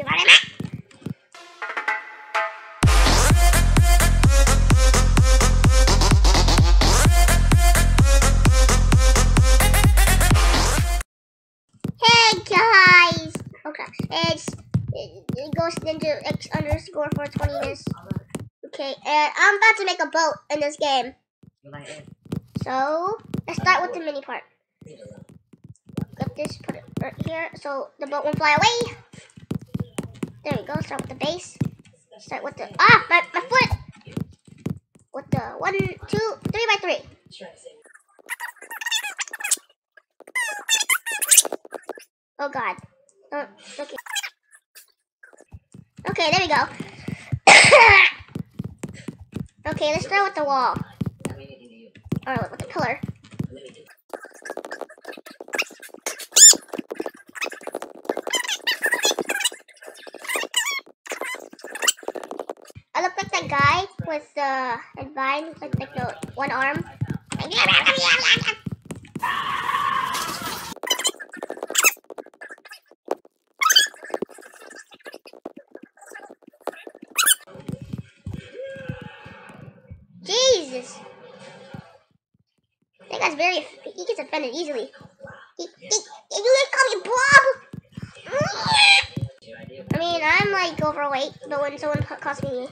Give out a map. Hey guys! Okay, it goes into x_420 Okay, and I'm about to make a boat in this game. So let's start with the mini part. Get this, put it right here, so the boat won't fly away. There we go. Start with the base. Start with the my foot. With the 1, 2, 3x3. Oh God. Okay. Okay, there we go. Okay, let's start with the wall. Or with the pillar. I look like that guy with the vine, like the one arm. Jesus! That guy's he gets offended easily. You guys call me Bob? I mean, I'm like overweight, but when someone calls me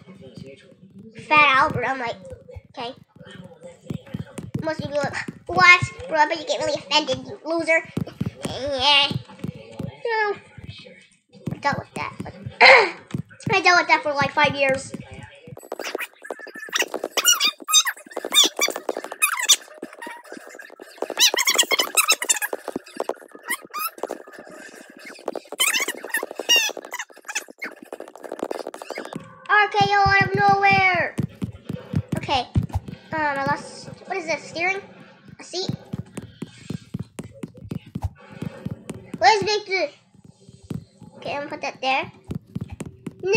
Fat Albert, I'm like, okay. Most people are like, what? Bro, I bet you get really offended, you loser. Yeah. So, I dealt with that. I dealt with that for like 5 years. RKO out of nowhere. Okay. I lost. What is this? Steering? A seat? Where's Victor? Okay, I'm gonna put that there. No.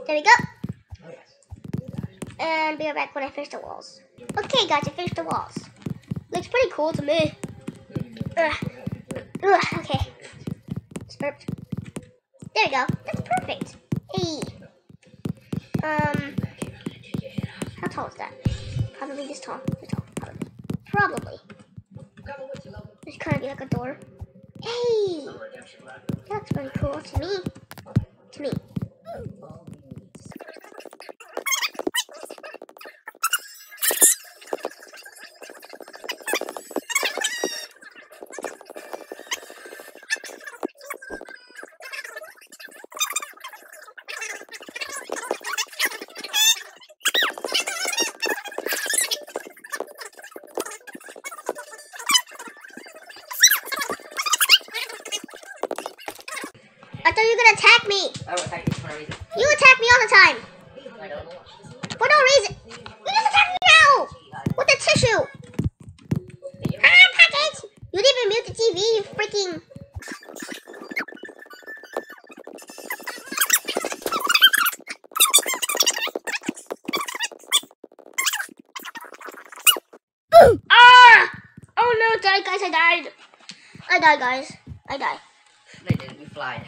There we go. And be right back when I finish the walls. Okay, guys, I finished the walls. Looks pretty cool to me. Okay. Burped. There we go. That's perfect. Hey. How tall is that? Probably this tall. Probably. There's kind of be like a door. Hey. That's pretty cool to me. I thought you were gonna attack me. I will attack you for no reason. You attack me all the time. I don't know. For no reason. You just attack me now. With the tissue. Package. You didn't even mute the TV, you freaking. Oh no, guys, I died. I died, guys. I died. They didn't. We fly.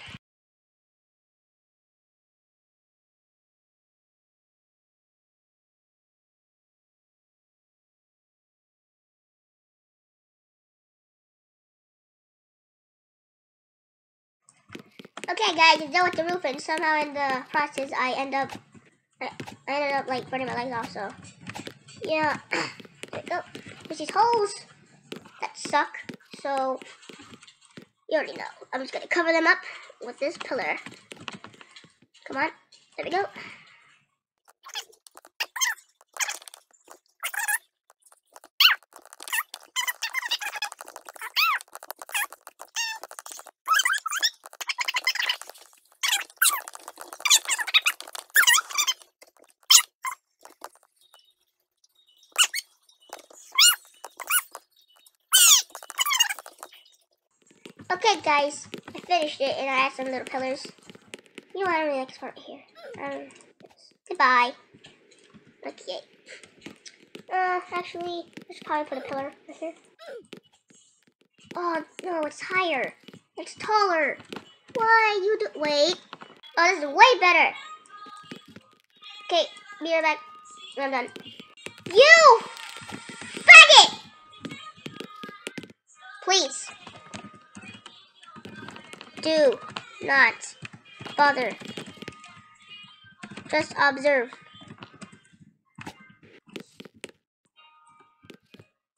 Okay, guys, I'm done with the roof, and somehow in the process, I ended up like burning my legs off. So, yeah, there we go. There's these holes that suck. So, you already know. I'm just gonna cover them up with this pillar. Come on, there we go. Okay, guys, I finished it and I added some little pillars. You know, I don't really like this part right here. Goodbye. Okay. Actually, I should probably put a pillar right here. Oh, no, it's higher. It's taller. Why you do? Wait. Oh, this is way better. Okay, be right back. I'm done. You faggot! Please. Do not bother. Just observe.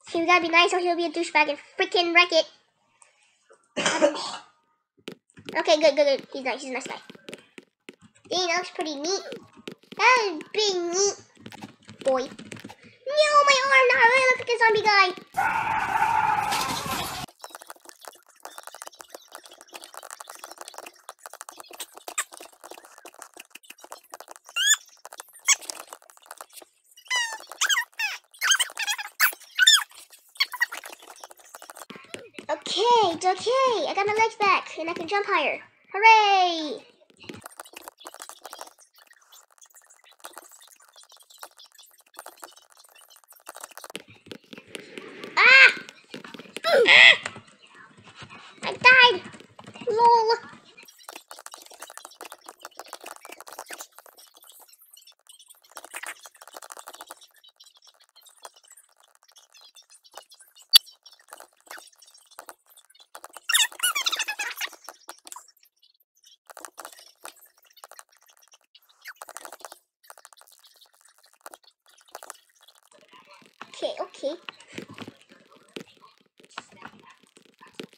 See, we gotta be nice or he'll be a douchebag and freaking wreck it. Okay, good. He's nice, nice guy. Dang, that looks pretty neat. That is big neat, boy. No, my arm, not really. Look at this zombie guy. Okay, it's okay. I got my legs back and I can jump higher. Hooray! Ah! I died! LOL! Okay.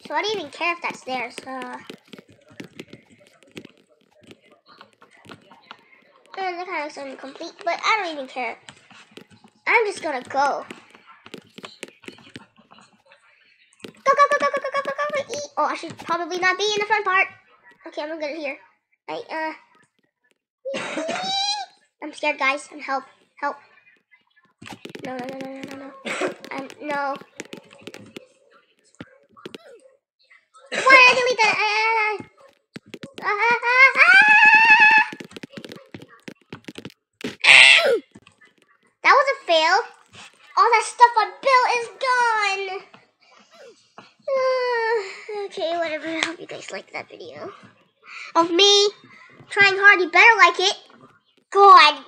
So I don't even care if that's there, so... that kind of looks incomplete, but I don't even care. I'm just gonna go. Go. Oh, I should probably not be in the front part. Okay, I'm gonna here. I'm scared, guys. Help. No. No. Why did I delete that? That was a fail. All that stuff I built is gone. Okay, whatever. I hope you guys liked that video of me trying hard. You better like it. God.